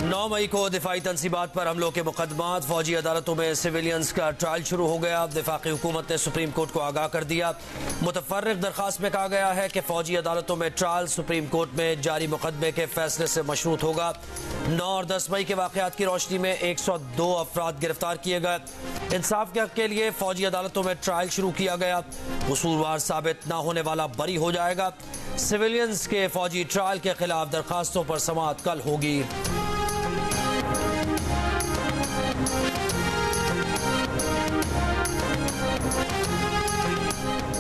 9 मई को दिफाई तनसीबात पर हमलों के मुकदमात, फौजी अदालतों में सिविलियंस का ट्रायल शुरू हो गया। वफाकी हुकूमत ने सुप्रीम कोर्ट को आगाह कर दिया। मुतफर्रिक दरखास्त में कहा गया है कि फौजी अदालतों में ट्रायल सुप्रीम कोर्ट में जारी मुकदमे के फैसले से मशरूत होगा। 9 और 10 मई के वाकयात की रोशनी में 102 अफराद गिरफ्तार किए गए। इंसाफ के हक के लिए फौजी अदालतों में ट्रायल शुरू किया गया। कसूरवार साबित न होने वाला बरी हो जाएगा। सिविलियंस के फौजी ट्रायल के खिलाफ दरखास्तों पर समाअत कल होगी।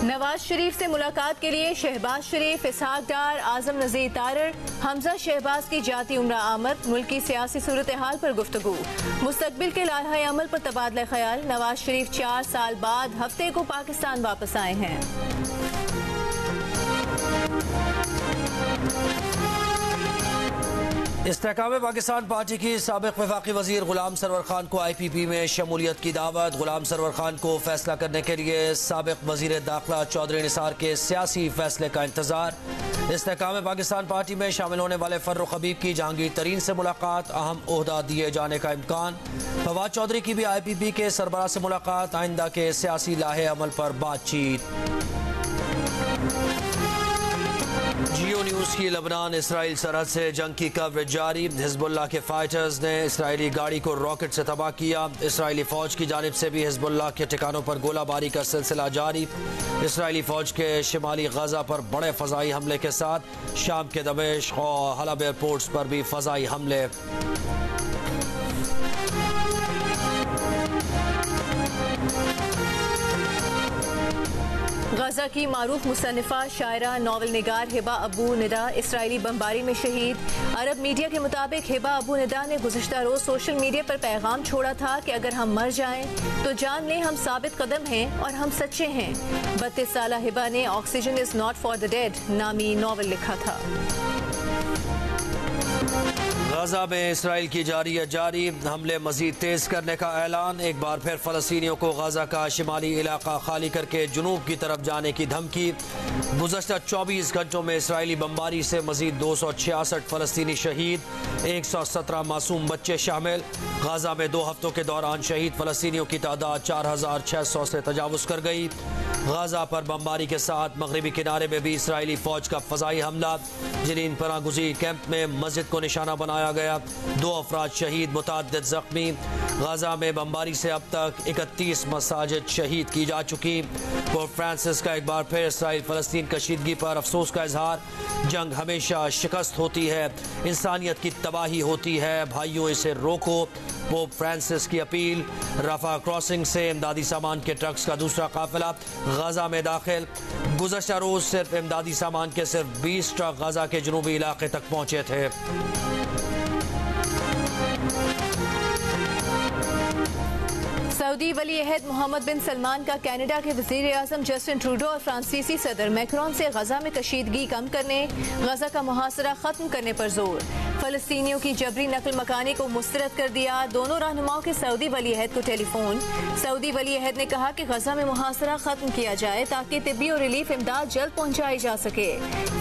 नवाज शरीफ से मुलाकात के लिए शहबाज शरीफ, इसहाक डार, आजम नज़ीर तारर, हमजा शहबाज की जाती उम्रा आमद, मुल्क की सियासी सूरत हाल पर गुफ्तगू, मुस्तकबिल के लाहे अमल पर तबादला ख्याल। नवाज शरीफ 4 साल बाद हफ्ते को पाकिस्तान वापस आए हैं। इस्तेहकाम पाकिस्तान पार्टी की साबिक वफाकी वजीर गुलाम सरवर खान को IPP में शमूलियत की दावत। गुलाम सरवर खान को फैसला करने के लिए साबिक वजीर दाखिला चौधरी निसार के सियासी फैसले का इंतजार। इस्तेहकाम पाकिस्तान पार्टी में शामिल होने वाले फर्रुख हबीब की जहांगीर तरीन से मुलाकात, अहम ओहदा दिए जाने का इम्कान। फवाद चौधरी की भी IPP के सरबराह से मुलाकात, आइंदा के सियासी लाहे अमल पर बातचीत। जियो न्यूज़ की लबनान इसराइल सरहद से जंग की कवरेज जारी। हिजबुल्लाह के फाइटर्स ने इसराइली गाड़ी को रॉकेट से तबाह किया। इसराइली फौज की जानिब से भी हिजबुल्लाह के ठिकानों पर गोलाबारी का सिलसिला जारी। इसराइली फौज के शिमाली गजा पर बड़े फजाई हमले के साथ शाम के दमिश्क और हलब एयरपोर्ट्स पर भी फजाई हमले। गजा की मारूफ मुसन्निफा, शायरा, नावल निगार हिबा अबू निदा इसराइली बमबारी में शहीद। अरब मीडिया के मुताबिक हिबा अबू निदा ने गुज़िश्ता रोज सोशल मीडिया पर पैगाम छोड़ा था कि अगर हम मर जाएं तो जान लें हम साबित कदम हैं और हम सच्चे हैं। 32 साला हिबा ने oxygen is not for the dead नामी नावल लिखा था। गजा में इसराइल की जारी हमले मजीद तेज करने का ऐलान। एक बार फिर फलस्तीनियों को गजा का शिमाली इलाका खाली करके जुनूब की तरफ जाने की धमकी। गुज़श्ता 24 घंटों में इसराइली बमबारी से मजीद 266 फलस्तीनी शहीद, 117 मासूम बच्चे शामिल। गजा में 2 हफ्तों के दौरान शहीद फलस्तीनियों की तादाद 4600 से तजावुज़ कर गई। गजा पर बमबारी के साथ मगरबी किनारे में भी इसराइली फौज का फजाई हमला। जनीन पनाह गुज़ीर कैंप में मस्जिद को निशाना बनाया गया, 2 अफराद शहीद, मुतअद्दिद जख्मी। गजा में बमबारी से अब तक 31 मसाजिद शहीद की जा चुकी। पोप फ्रांसिस का एक बार फिर इसराइल फलस्तीन कशीदगी पर अफसोस का इजहार। जंग हमेशा शिकस्त होती है, इंसानियत की तबाही होती है, भाइयों इसे रोको। पोप फ्रांसिस की अपील। रफा क्रॉसिंग से इमदादी सामान के ट्रक्स का दूसरा काफिला गजा में दाखिल। गुज़श्ता रोज सिर्फ इमदादी सामान के सिर्फ 20 ट्रक गजा के जनूबी इलाके तक पहुंचे थे। सऊदी वली अहद मोहम्मद बिन सलमान का कनाडा के वज़ीर आज़म जस्टिन ट्रूडो और फ्रांसीसी सदर मैक्रोन से गजा में कशीदगी कम करने, गजा का मुहासरा खत्म करने पर जोर। फलस्तीनियों की जबरी नकल मकानी को मुस्तरद कर दिया। दोनों रहनुमाओं के सऊदी वली अहद को टेलीफोन। सऊदी वली अहद ने कहा कि गजा में मुहासरा खत्म किया जाए ताकि तिब्बी और रिलीफ इमदाद जल्द पहुंचाई जा सके।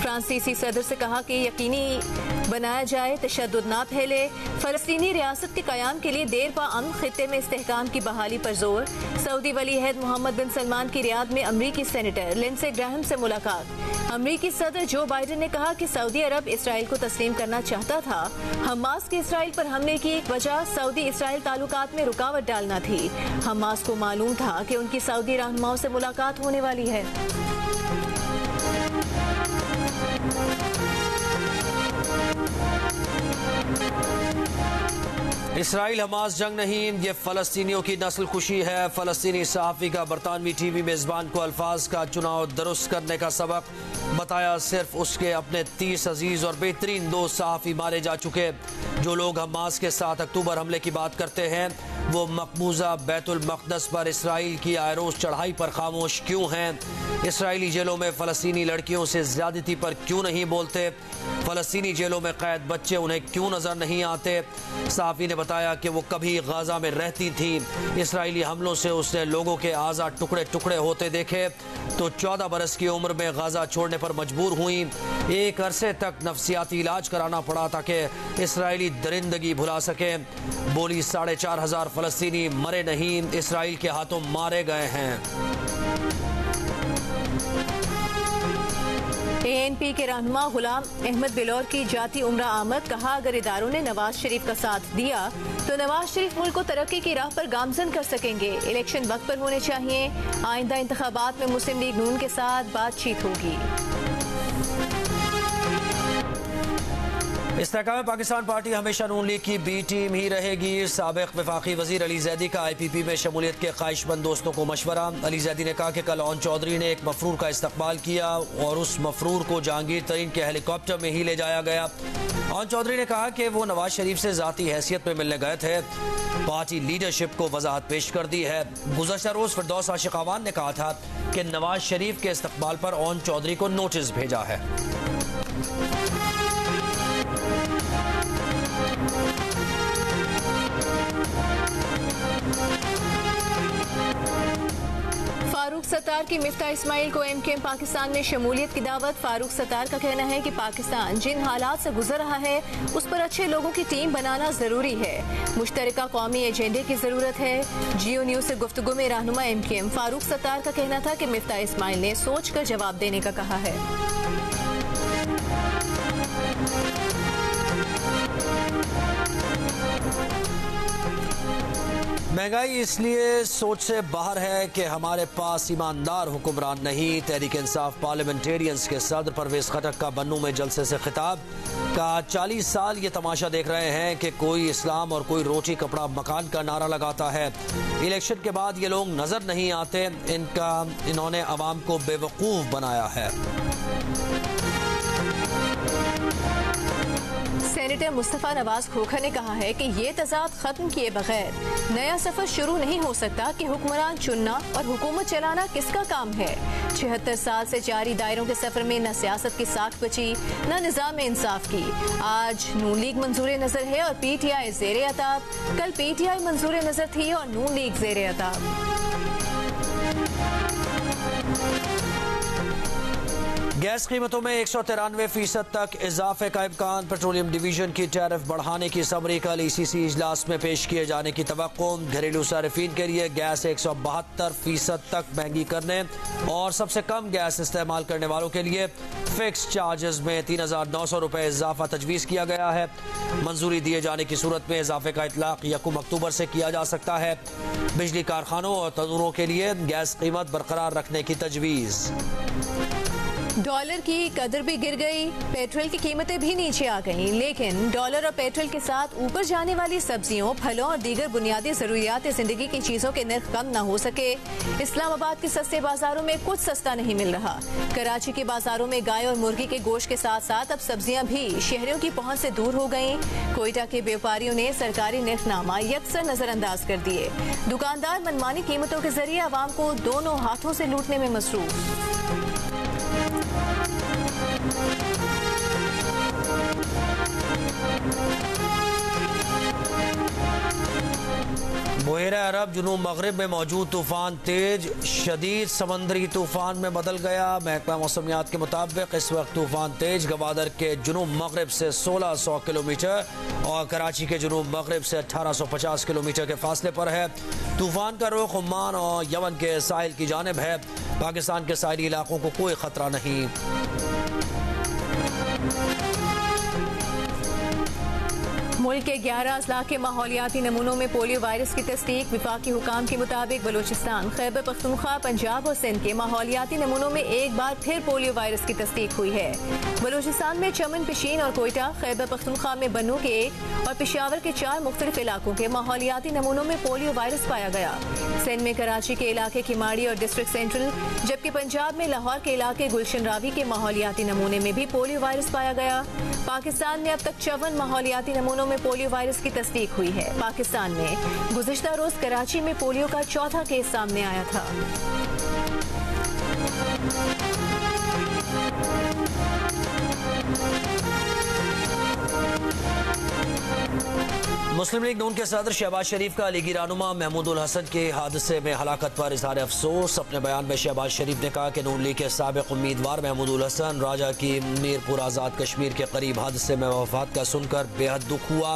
फ्रांसीसी सदर से कहा कि यकीनी बनाया जाए तशद्दुद ना फैले। फलस्तीनी रियासत के कयाम के लिए देर पा अमन खित्ते में इस्तेहकाम की बहाली पर जोर। सऊदी वली अहद मोहम्मद बिन सलमान की रियाद में अमरीकी सेनेटर लिंडसे ग्राहम से मुलाकात। अमरीकी सदर जो बाइडेन ने कहा कि सऊदी अरब इसराइल को तस्लीम करना चाहता था। हमास के इसराइल पर हमले की एक वजह सऊदी इसराइल ताल्लुकात में रुकावट डालना थी। हमास को मालूम था कि उनकी सऊदी रहनुमाओं से मुलाकात होने वाली है। इसराइल हमास जंग नहीं, ये फलस्तीनियों की नस्ल खुशी है। फलस्तीनी सहाफ़ी का बरतानवी TV मेज़बान को अल्फाज का चुनाव दुरुस्त करने का सबक बताया। सिर्फ उसके अपने 30 अजीज और बेहतरीन दोस्त सहाफ़ी मारे जा चुके। जो लोग हमास के 7 अक्टूबर हमले की बात करते हैं वो मकबूजा बैतुल मक़दस पर इसराइल की आयरोज चढ़ाई पर खामोश क्यों हैं? इसराइली जेलों में फ़लस्तीनी लड़कियों से ज़्यादती पर क्यों नहीं बोलते? फ़लस्तीनी जेलों में कैद बच्चे उन्हें क्यों नज़र नहीं आते? सहाफ़ी ने बताया कि वो कभी गाज़ा में रहती थी। इसराइली हमलों से उसने लोगों के आज़ा टुकड़े टुकड़े होते देखे तो 14 बरस की उम्र में गाज़ा छोड़ने पर मजबूर हुई। एक अरसे तक नफ्सियाती इलाज कराना पड़ा ताकि इसराइली दरिंदगी भुला सके। बोली 4,500 फ़लस्तीनी मरे नहीं, इसराइल के हाथों मारे गए हैं। ANP के रहनुमा गुलाम अहमद बिलौर की जाती उम्र आमद कहा, अगर इदारों ने नवाज शरीफ का साथ दिया तो नवाज शरीफ मुल्क को तरक्की की राह पर गामजन कर सकेंगे। इलेक्शन वक्त पर होने चाहिए। आइंदा इंतखाबात में मुस्लिम लीग नून के साथ बातचीत होगी। इस्तेहकाम पाकिस्तान पार्टी हमेशा नून लीग की बी टीम ही रहेगी। साबिक वफाकी वजीर अली जैदी का IPP में शमूलियत के ख्वाहिशमंद दोस्तों को मशवरा। अली जैदी ने कहा कि कल ओन चौधरी ने एक मफरूर का इस्तकबाल किया और उस मफरूर को जहांगीर तरीन के हेलीकॉप्टर में ही ले जाया गया। ओन चौधरी ने कहा कि वो नवाज शरीफ से जाती हैसियत में मिलने गए थे। पार्टी लीडरशिप को वजाहत पेश कर दी है। गुज़श्ता रोज फिरदौस आशिक अवान ने कहा था कि नवाज शरीफ के इस्तकबाल पर ओन चौधरी को नोटिस भेजा है। फारूक सत्तार की मिफ्ता इस्माइल को MKM पाकिस्तान में शमूलियत की दावत। फारूक सत्तार का कहना है कि पाकिस्तान जिन हालात से गुजर रहा है उस पर अच्छे लोगों की टीम बनाना जरूरी है। मुश्तरका कौमी एजेंडे की जरूरत है। जियो न्यूज से गुफ्तगू में रहनुमा MKM फारूक सत्तार का कहना था कि मिफ्ता इस्माइल ने सोच कर जवाब देने का कहा है। महंगाई इसलिए सोच से बाहर है कि हमारे पास ईमानदार हुक्मरान नहीं। तहरीक इंसाफ पार्लियामेंटेरियंस के सदर परवेज खटक का बन्नू में जलसे से खिताब का 40 साल ये तमाशा देख रहे हैं कि कोई इस्लाम और कोई रोटी कपड़ा मकान का नारा लगाता है। इलेक्शन के बाद ये लोग नजर नहीं आते। इन्होंने अवाम को बेवकूफ बनाया है। सेनेटर मुस्तफा नवाज खोखर ने कहा है कि ये तजाद खत्म किए बगैर नया सफर शुरू नहीं हो सकता कि हुक्मरान चुनना और हुकूमत चलाना किसका काम है। 76 साल से जारी दायरों के सफर में न सियासत की साख बची न निजाम इंसाफ की। आज नून लीग मंजूर नजर है और PTI ज़ेरे अताब। कल PTI मंजूर नजर थी और नून लीग ज़ेरे अताब। गैस कीमतों में 193% तक इजाफे का इम्कान। पेट्रोलियम डिवीजन की टैरिफ बढ़ाने की समरी कल ECC इजलास में पेश किए जाने की तवक्को। घरेलू सार्फिन के लिए गैस 172% तक महंगी करने और सबसे कम गैस इस्तेमाल करने वालों के लिए फिक्स चार्जेस में 3,900 रुपए इजाफा तजवीज़ किया गया है। मंजूरी दिए जाने की सूरत में इजाफे का इतलाक 1 अक्टूबर से किया जा सकता है। बिजली कारखानों और तंदूरों के लिए गैस कीमत बरकरार रखने की तजवीज़। डॉलर की कदर भी गिर गई, पेट्रोल की कीमतें भी नीचे आ गईं, लेकिन डॉलर और पेट्रोल के साथ ऊपर जाने वाली सब्जियों, फलों और दीगर बुनियादी जरूरियात जिंदगी की चीजों के नर्ख कम न हो सके। इस्लामाबाद के सस्ते बाजारों में कुछ सस्ता नहीं मिल रहा। कराची के बाजारों में गाय और मुर्गी के गोश्त के साथ साथ अब सब्जियां भी शहरियों की पहुंच से दूर हो गयी। कोयटा के व्यापारियों ने सरकारी नर्खनामा यकसर नजरअंदाज कर दिए। दुकानदार मनमानी कीमतों के जरिए आवाम को दोनों हाथों से लूटने में मसरूफ। बुहेरा अरब जुनूब मगरिब में मौजूद तूफान तेज शदीद समंदरी तूफान में बदल गया। महकमा मौसमियात के मुताबिक इस वक्त तूफान तेज गवादर के जुनूब मगरिब से 1600 किलोमीटर और कराची के जुनूब मगरिब से 1850 किलोमीटर के फासले पर है। तूफान का रुख ओमान और यमन के साहिल की जानिब है। पाकिस्तान के साहिली इलाकों को कोई खतरा नहीं। मुल्क के 11 अजला के माहौलियाती नमूनों में पोलियो वायरस की तस्दीक। विफाकी हुकाम के मुताबिक बलूचिस्तान, खैबर पख्तूनख्वा, पंजाब और सिंध के माहौलियाती नमूनों में एक बार फिर पोलियो वायरस की तस्दीक हुई है। बलूचिस्तान में चमन, पिशीन और कोयटा, खैबर पख्तूनख्वा में बन्नू के 1 और पेशावर के 4 मुख्तलिफ इलाकों के माहौलियाती नमूनों में पोलियो वायरस पाया गया। सिंध में कराची के इलाके किमाड़ी और डिस्ट्रिक्ट सेंट्रल, जबकि पंजाब में लाहौर के इलाके गुलशन रावी के माहौलियाती नमूने में भी पोलियो वायरस पाया गया। पाकिस्तान में अब तक 54 माहौलियाती नमूनों में पोलियो वायरस की तस्दीक हुई है। पाकिस्तान में गुज़िश्ता रोज कराची में पोलियो का चौथा केस सामने आया था। मुस्लिम लीग नून के सदर शहबाज शरीफ का लीगी रहनुमा महमूदुल हसन के हादसे में हलाकत पर इजहार अफसोस। अपने बयान में शहबाज शरीफ ने कहा कि नून लीग के साबिक उम्मीदवार महमूदुल हसन राजा की मीरपुर आज़ाद कश्मीर के करीब हादसे में वफात का सुनकर बेहद दुख हुआ।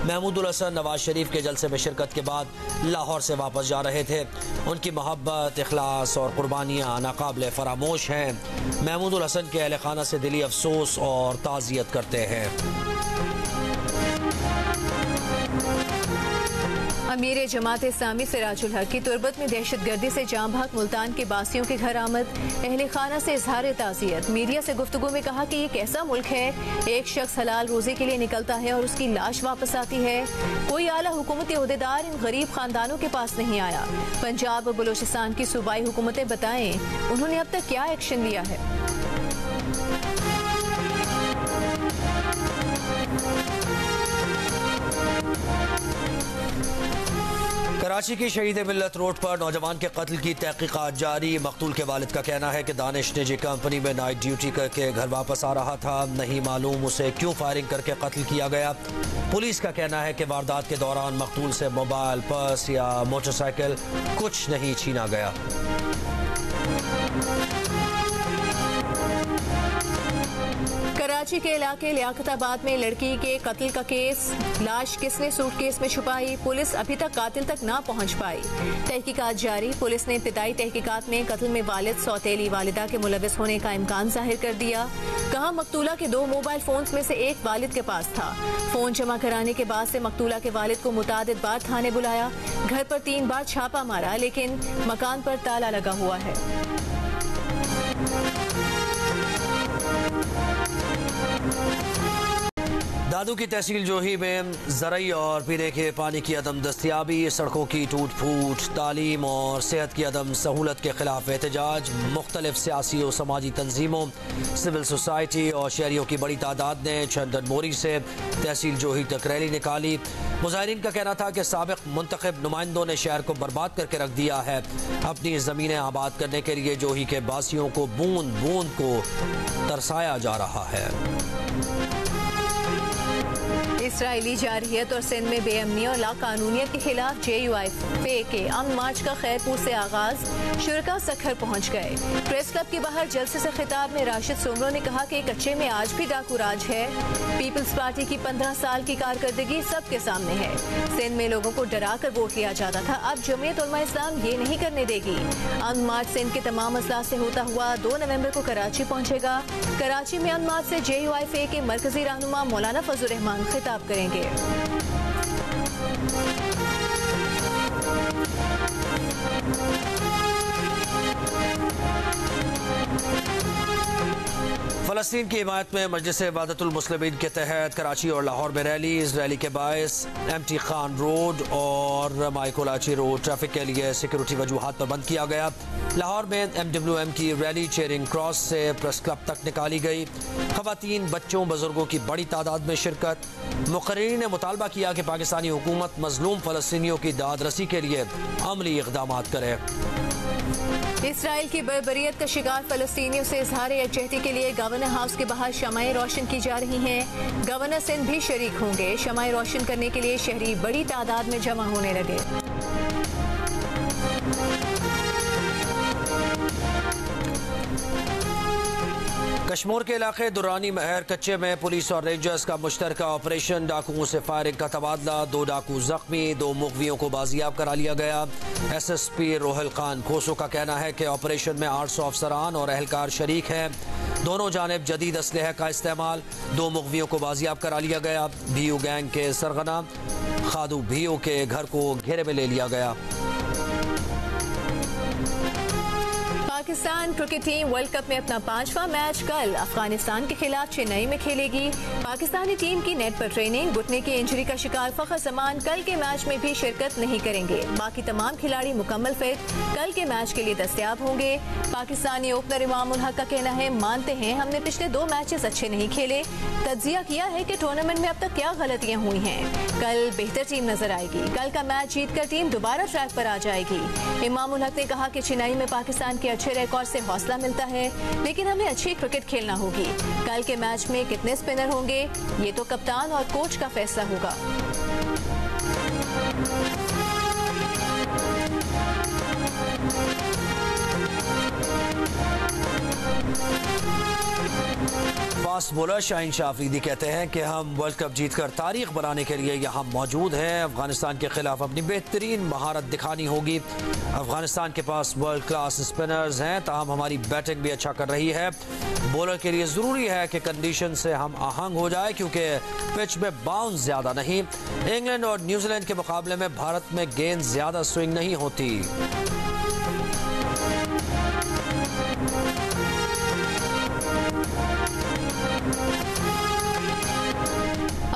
महमूदुल हसन नवाज शरीफ के जलसे में शिरकत के बाद लाहौर से वापस जा रहे थे। उनकी मोहब्बत, इखलास और कुर्बानियाँ नाकाबिले फरामोश हैं। महमूदुल हसन के अहल खाना से दिली अफसोस और ताज़ियत करते हैं। अमीर जमात इस्लामी सिराजुल हक की तुरबत में दहशतगर्दी से जाम भाग मुल्तान के बासियों के घर आमद। अहले खाना से इजहार ताज़ियत। मीडिया से गुफ्तगू में कहा कि ये कैसा मुल्क है, एक शख्स हलाल रोज़ी के लिए निकलता है और उसकी लाश वापस आती है। कोई आला हुकूमती ओहदेदार इन गरीब खानदानों के पास नहीं आया। पंजाब और बलोचिस्तान की सूबाई हुकूमतें बताएं उन्होंने अब तक क्या एक्शन लिया है। कराची की शहीद मिल्लत रोड पर नौजवान के कत्ल की तहकीकात जारी। मकतूल के वालिद का कहना है कि दानिश निजी कंपनी में नाइट ड्यूटी करके घर वापस आ रहा था। नहीं मालूम उसे क्यों फायरिंग करके कत्ल किया गया। पुलिस का कहना है कि वारदात के दौरान मकतूल से मोबाइल, पर्स या मोटरसाइकिल कुछ नहीं छीना गया। कराची के इलाके लियाकताबाद में लड़की के कत्ल का केस। लाश किसने सूटकेस में छुपाई, पुलिस अभी तक कातिल तक ना पहुंच पाई। तहकीकात जारी। पुलिस ने इब्तिदाई तहकीकात में कत्ल में वालिद सौतेली वालिदा के मुलविस होने का इम्कान जाहिर कर दिया। कहा मकतूला के 2 मोबाइल फोन्स में से एक वालिद के पास था। फोन जमा कराने के बाद से मकतूला के वालिद को मुतादिद बार थाने बुलाया। घर पर 3 बार छापा मारा लेकिन मकान पर ताला लगा हुआ है। दादू की तहसील जोही में ज़रई और पीने के पानी की अदम दस्तियाबी, सड़कों की टूट फूट, तालीम और सेहत की अदम सहूलत के खिलाफ एहतजाज। मुख्तलिफ सियासी और समाजी तंजीमों, सिविल सोसाइटी और शहरियों की बड़ी तादाद ने चंदन मोरी से तहसील जोही तक रैली निकाली। मुजाहिरीन का कहना था कि साबिक मुंतखब नुमाइंदों ने शहर को बर्बाद करके रख दिया है। अपनी ज़मीनें आबाद करने के लिए जोही के बासियों को बूंद बूंद को तरसाया जा रहा है। इसराइली जारहियत और सिंध में बेअमनी और लाकानूनियत के खिलाफ JUIF के अमन मार्च का खैरपुर से आगाज। शुरका सखर पहुंच गए। प्रेस क्लब के बाहर जलसे से खिताब में राशिद सोमरो ने कहा कि कच्चे में आज भी डाकू राज है। पीपल्स पार्टी की 15 साल की कारकर्दगी सबके सामने है। सिंध में लोगों को डरा कर वोट लिया जाता था, अब जमीयत उलमा इस्लाम ये नहीं करने देगी। अमन मार्च सिंध के तमाम अजला से होता हुआ 2 नवंबर को कराची पहुंचेगा। कराची में अमन मार्च से JUIF के मरकजी रहनुमा मौलाना फजल रहमान खिताब करेंगे। फ़लस्तीन की हिमायत में मजलिस वहदतुल मुस्लिमीन के तहत कराची और लाहौर में रैली। इस रैली के बायस MT खान रोड और माइकोलाची रोड ट्रैफिक के लिए सिक्योरिटी वजूहात पर बंद किया गया। लाहौर में MWM की रैली चेयरिंग क्रॉस से प्रेस क्लब तक निकाली गई। खवातीन, बच्चों, बुजुर्गों की बड़ी तादाद में शिरकत। मुकर्रीरीन ने मुतालबा किया कि पाकिस्तानी हुकूमत मजलूम फ़लस्तीनियों की दादरसी के लिए अमली इक़दामात करे। इसराइल की बर्बरियत का शिकार फ़लस्तीनियों से इजहार यकजहती के लिए गवर्नर हाउस के बाहर शमाएं रोशन की जा रही हैं। गवर्नर सिंध भी शरीक होंगे। शमाएं रोशन करने के लिए शहरी बड़ी तादाद में जमा होने लगे। कश्मीर के इलाके दुरानी महर कच्चे में पुलिस और रेंजर्स का मुश्तरका ऑपरेशन। डाकुओं से फायरिंग का तबादला। 2 डाकू जख्मी, 2 मुगवियों को बाजियाब करा लिया गया। SSP रोहिल खान खोसो का कहना है कि ऑपरेशन में 800 अफसरान और एहलकार शरीक हैं। दोनों जानिब जदीद असलहे का इस्तेमाल। 2 मुगवियों को बाजियाब करा लिया गया। भीयू गैंग के सरगना खादू भीयू के घर को घेरे में ले लिया गया। Pakistan cricket team world cup में अपना 5वां मैच कल अफगानिस्तान के खिलाफ चेन्नई में खेलेगी। पाकिस्तानी टीम की नेट पर ट्रेनिंग। घुटने की इंजरी का शिकार फखर जमान कल के मैच में भी शिरकत नहीं करेंगे। बाकी तमाम खिलाड़ी मुकम्मल फिट कल के मैच के लिए दस्तयाब होंगे। पाकिस्तानी ओपनर इमाम उल हक का कहना है, मानते हैं हमने पिछले 2 मैचेस अच्छे नहीं खेले। तज्जिया किया है कि टूर्नामेंट में अब तक क्या गलतियां हुई हैं। कल बेहतर टीम नजर आएगी। कल का मैच जीतकर टीम दोबारा ट्रैक पर आ जाएगी। इमाम उल हक ने कहा कि चेन्नई में पाकिस्तान के अच्छे एक और से हौसला मिलता है, लेकिन हमें अच्छी क्रिकेट खेलना होगी। कल के मैच में कितने स्पिनर होंगे ये तो कप्तान और कोच का फैसला होगा। फास्ट बॉलर शाहीन शाह अफरीदी कहते हैं कि हम वर्ल्ड कप जीतकर तारीख बनाने के लिए यहाँ मौजूद हैं। अफगानिस्तान के खिलाफ अपनी बेहतरीन महारत दिखानी होगी। अफगानिस्तान के पास वर्ल्ड क्लास स्पिनर्स हैं, ताहम हमारी बैटिंग भी अच्छा कर रही है। बॉलर के लिए ज़रूरी है कि कंडीशन से हम आहंग हो जाए, क्योंकि पिच में बाउंस ज़्यादा नहीं। इंग्लैंड और न्यूजीलैंड के मुकाबले में भारत में गेंद ज़्यादा स्विंग नहीं होती।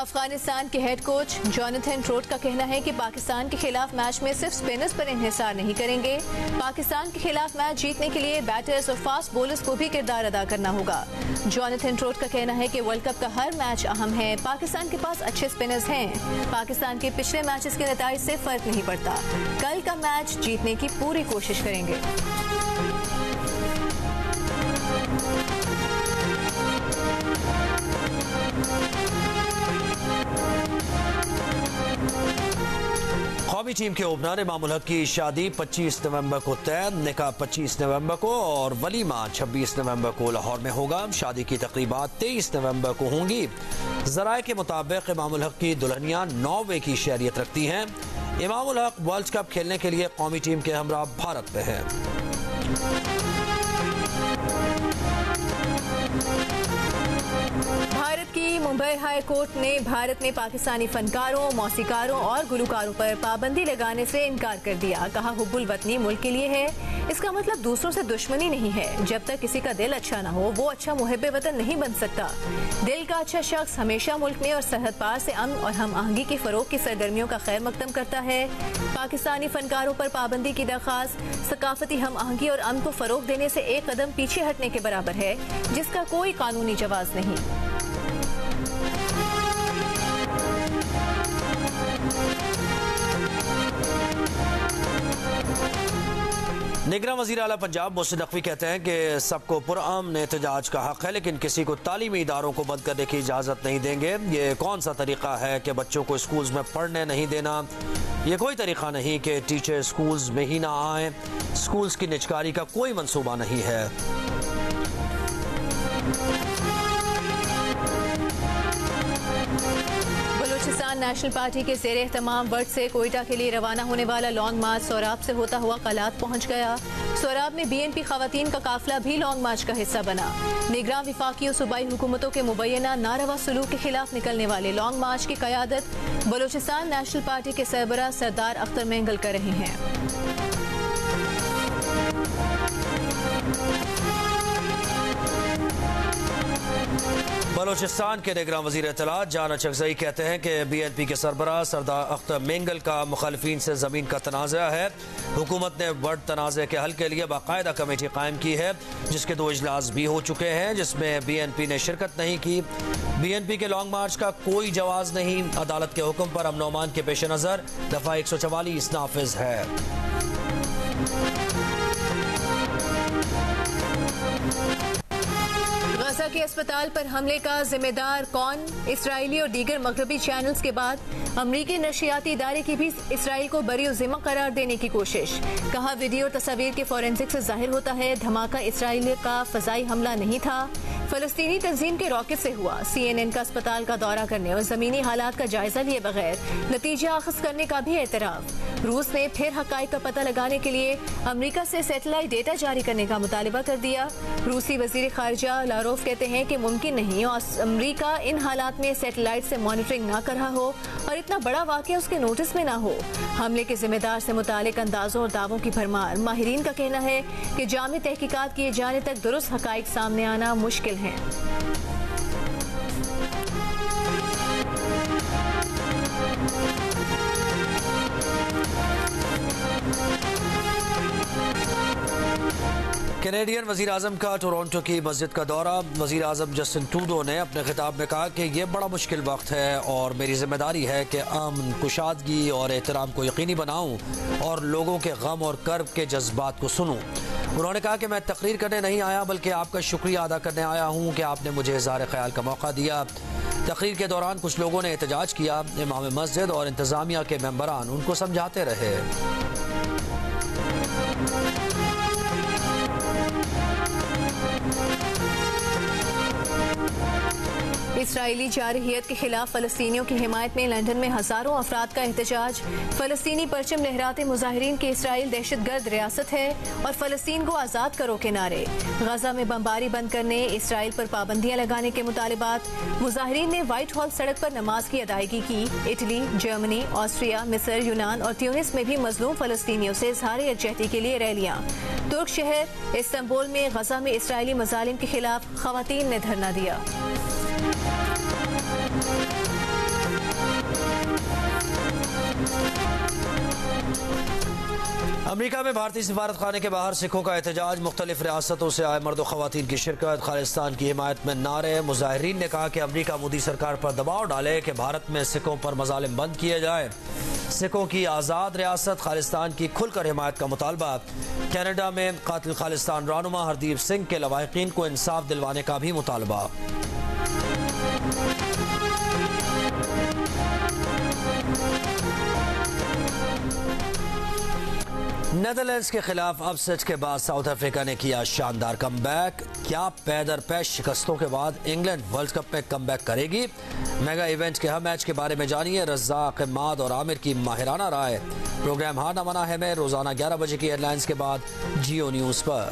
अफगानिस्तान के हेड कोच जोनाथन ट्रोट का कहना है कि पाकिस्तान के खिलाफ मैच में सिर्फ स्पिनर्स पर इन्हिसार नहीं करेंगे। पाकिस्तान के खिलाफ मैच जीतने के लिए बैटर्स और फास्ट बॉलर्स को भी किरदार अदा करना होगा। जोनाथन ट्रोट का कहना है कि वर्ल्ड कप का हर मैच अहम है। पाकिस्तान के पास अच्छे स्पिनर्स हैं। पाकिस्तान के पिछले मैचेस के नतीजे से फर्क नहीं पड़ता। कल का मैच जीतने की पूरी कोशिश करेंगे। कौमी टीम के ओपनर इमामुल हक की शादी 25 नवंबर को तय, निकाह 25 नवंबर को और वलीमा 26 नवंबर को लाहौर में होगा। शादी की तकरीबात 23 नवंबर को होंगी। ज़राए के मुताबिक इमामुल हक की दुल्हनियां नॉर्वे की शहरियत रखती हैं। इमामुल हक वर्ल्ड कप खेलने के लिए कौमी टीम के हमरा भारत में हैं। भारत की मुंबई हाई कोर्ट ने भारत में पाकिस्तानी फनकारों, मौसीकारों और गुलकारों पर पाबंदी लगाने से इनकार कर दिया। कहा, हुब्बुल वतनी मुल्क के लिए है, इसका मतलब दूसरों से दुश्मनी नहीं है। जब तक किसी का दिल अच्छा ना हो, वो अच्छा मुहिब्बे वतन नहीं बन सकता। दिल का अच्छा शख्स हमेशा मुल्क में और सरहद पार से अमन और हम आहंगी की फरोग की सरगर्मियों का खैर मकदम करता है। पाकिस्तानी फनकारों पर पाबंदी की दरख्वास्त सकाफती हम आहंगी और अमन को फरोग देने से एक कदम पीछे हटने के बराबर है, जिसका कोई कानूनी जवाज नहीं। निगरान वज़ीर आला पंजाब मोहसिन नकवी कहते हैं कि सबको पुरअमन एहतजाज का हक है, लेकिन किसी को तालीमी इदारों को बंद करने की इजाज़त नहीं देंगे। ये कौन सा तरीका है कि बच्चों को स्कूल्स में पढ़ने नहीं देना? ये कोई तरीका नहीं कि टीचर स्कूल्स में ही ना आए। स्कूल्स की निजकारी का कोई मंसूबा नहीं है। बलूचिस्तान नेशनल पार्टी के ज़ेरे एहतमाम वर्ड से कोयटा के लिए रवाना होने वाला लॉन्ग मार्च सोराब से होता हुआ कलात पहुंच गया। सोराब में BNP खवातीन का काफिला भी लॉन्ग मार्च का हिस्सा बना। निगरान विफाकी और सूबाई हुकूमतों के मुबैना नारवा सलूक के खिलाफ निकलने वाले लॉन्ग मार्च की क़यादत बलूचिस्तान नेशनल पार्टी के सरबराह सरदार अख्तर मेंगल कर रहे हैं। बलूचिस्तान के निगरान वज़ीर इत्तलात जान अचकज़ई कहते हैं कि BNP के सरबराह सरदार अख्तर मेंगल का मुखालिफिन से ज़मीन का तनाज़ा है। हुकूमत ने वर्ड तनाज़े के हल के लिए बाकायदा कमेटी कायम की है, जिसके 2 इजलास भी हो चुके हैं, जिसमें BNP ने शिरकत नहीं की। BNP के लॉन्ग मार्च का कोई जवाज़ नहीं। अदालत के हुक्म पर अमन अमान के पेश नज़र दफ़ा 144 नाफिज है। गजा के अस्पताल पर हमले का जिम्मेदार कौन? इसराइली और दीगर मगरबी चैनल्स के बाद अमरीकी नशियाती इदारे की भी इसराइल को बरी ज़िम्मा करार देने की कोशिश। कहा, वीडियो और तस्वीर के फॉरेंसिक से जाहिर होता है धमाका इसराइल का फ़ज़ाई हमला नहीं था, फलस्तीनी तंजीम के रॉकेट से हुआ। CNN का अस्पताल का दौरा करने और ज़मीनी हालात का जायजा लिए बगैर नतीजा अखज़ करने का भी एतराफ़। रूस ने फिर हक़ाइक़ का पता लगाने के लिए अमरीका से सैटेलाइट डेटा जारी करने का मुतालिबा कर दिया। रूसी वज़ीर ख़ारिजा लारोफ कहते हैं कि मुमकिन नहीं और अमरीका इन हालात में सैटेलाइट से मॉनिटरिंग ना कर रहा हो और इतना बड़ा वाक़या उसके नोटिस में ना हो। हमले के जिम्मेदार से मुतालिक अंदाजों और दावों की भरमार। माहिरीन का कहना है कि जामी तहकीकात किए जाने तक दुरुस्त हक़ाइक़ सामने आना मुश्किल है। कैनेडियन वज़ीर आज़म का टोरंटो की मस्जिद का दौरा। वज़ीर आज़म जस्टिन ट्रूडो ने अपने खिताब में कहा कि यह बड़ा मुश्किल वक्त है और मेरी जिम्मेदारी है कि अमन, कुशादगी और एहतराम को यकीनी बनाऊं और लोगों के गम और कर्ब के जज्बात को सुनूं। उन्होंने कहा कि मैं तकरीर करने नहीं आया बल्कि आपका शुक्रिया अदा करने आया हूँ कि आपने मुझे इज़हार ख्याल का मौका दिया। तकरीर के दौरान कुछ लोगों ने एहतजाज किया। इमाम मस्जिद और इंतज़ामिया के मेंबरान उनको समझाते रहे। इसराइली जारहियत के खिलाफ फलस्तीनियों की हिमायत में लंदन में हजारों अफराद का एहतजाज। फलस्तीनी परचम लहराते मुजाहिरीन के इसराइल दहशतगर्द रियासत है और फलस्तीन को आज़ाद करो के नारे। गजा में बमबारी बंद करने, इसराइल पर पाबंदियां लगाने के मुतालिबात। मुजाहिरीन ने व्हाइट हॉल सड़क पर नमाज की अदायगी की। इटली, जर्मनी, ऑस्ट्रिया, मिस्र, यूनान और ट्यूनिस में भी मजलूम फलस्तीनियों से इज़हार यकजहती के लिए रैलियां। तुर्क शहर इस्तांबुल में गजा में इसराइली मजालिम के खिलाफ खवातीन ने धरना दिया। अमेरिका में भारतीय सिफारत खाने के बाहर सिखों का एहतजाज। मुख्तलिफ रियासतों से आए मर्द खवातीन की शिरकत। खालिस्तान की हिमायत में नारे। मुजाहिरीन ने कहा कि अमेरिका मोदी सरकार पर दबाव डाले कि भारत में सिखों पर मजालिम बंद किए जाए। सिखों की आज़ाद रियासत खालिस्तान की खुलकर हिमायत का मुतालबा। कनाडा में कातिल खालिस्तान रहनुमा हरदीप सिंह के लवाहिकीन को इंसाफ दिलवाने का भी मुतालबा। नेदरलैंड्स के खिलाफ अपसेट के बाद साउथ अफ्रीका ने किया शानदार कमबैक। क्या पै दर पै शिकस्तों के बाद इंग्लैंड वर्ल्ड कप में कमबैक करेगी? मेगा इवेंट के हर मैच के बारे में जानिए रज़ाक, इमाद और आमिर की माहिराना राय। प्रोग्राम हारना मना है में रोजाना 11 बजे की हेडलाइंस के बाद जियो न्यूज पर।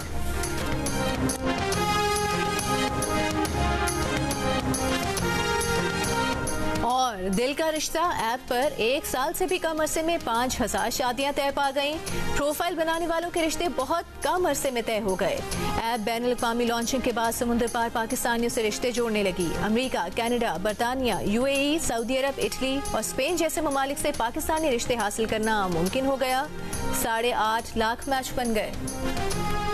और दिल का रिश्ता ऐप पर 1 साल से भी कम अरसे में 5000 शादियां तय पा गईं। प्रोफाइल बनाने वालों के रिश्ते बहुत कम अरसे में तय हो गए। ऐप बैनुल अक़वामी लॉन्चिंग के बाद समुद्र पार पाकिस्तानियों से रिश्ते जोड़ने लगी। अमेरिका, कनाडा, बरतानिया, यूएई, सऊदी अरब, इटली और स्पेन जैसे ममालिक से पाकिस्तानी रिश्ते हासिल करना मुमकिन हो गया। 8.5 लाख मैच बन गए।